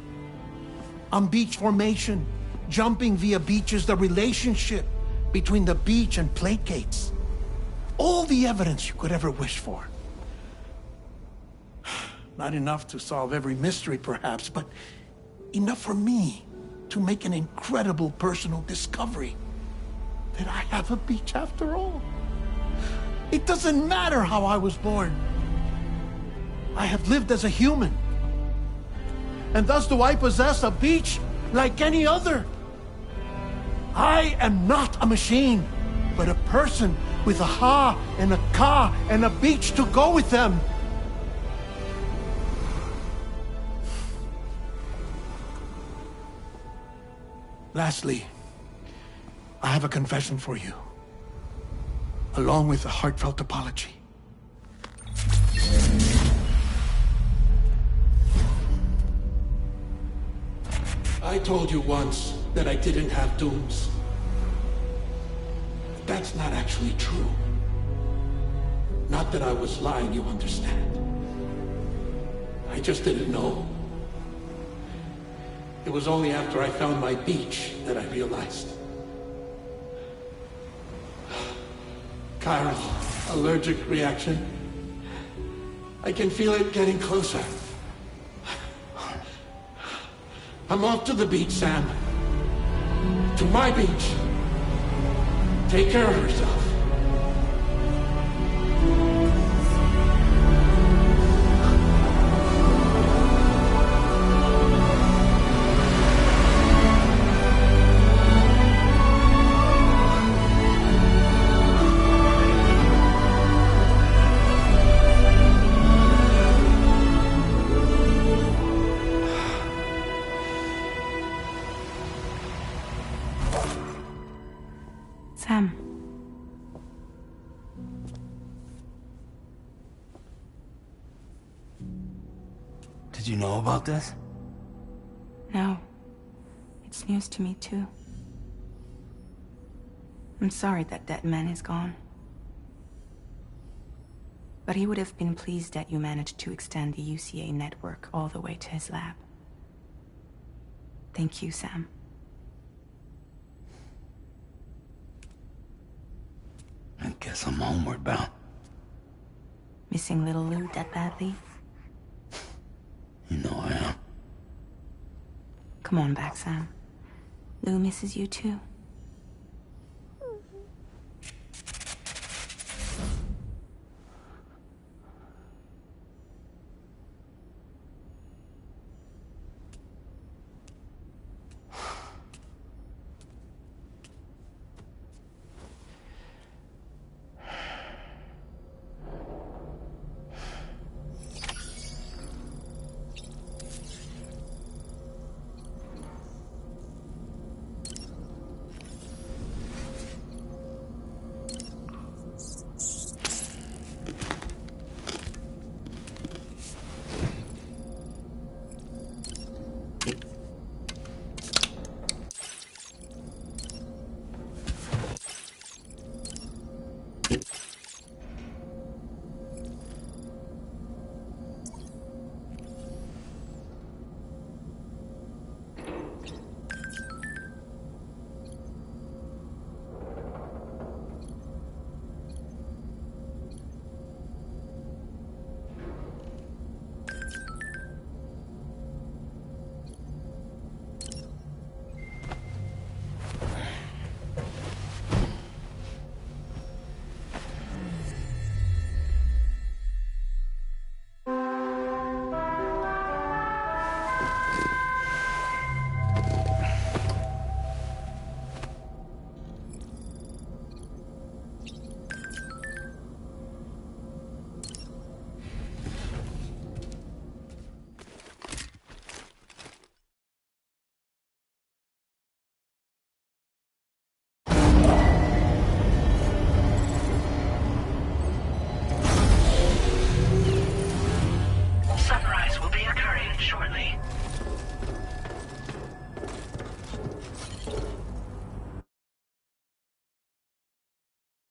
On beach formation, jumping via beaches, the relationship between the beach and plate gates. All the evidence you could ever wish for. Not enough to solve every mystery, perhaps, but enough for me to make an incredible personal discovery that I have a beach after all. It doesn't matter how I was born. I have lived as a human. And thus do I possess a beach like any other. I am not a machine, but a person with a Ha and a Ka and a beach to go with them. Lastly, I have a confession for you, along with a heartfelt apology. I told you once that I didn't have dooms. But that's not actually true. Not that I was lying, you understand. I just didn't know. It was only after I found my beach that I realized. Chiral allergic reaction. I can feel it getting closer. I'm off to the beach, Sam. To my beach. Take care of yourself. Sam. Did you know about this? No. It's news to me, too. I'm sorry that that man is gone. But he would have been pleased that you managed to extend the UCA network all the way to his lab. Thank you, Sam. I guess I'm homeward bound. Missing little Lou that badly? You know I am. Come on back, Sam. Lou misses you too.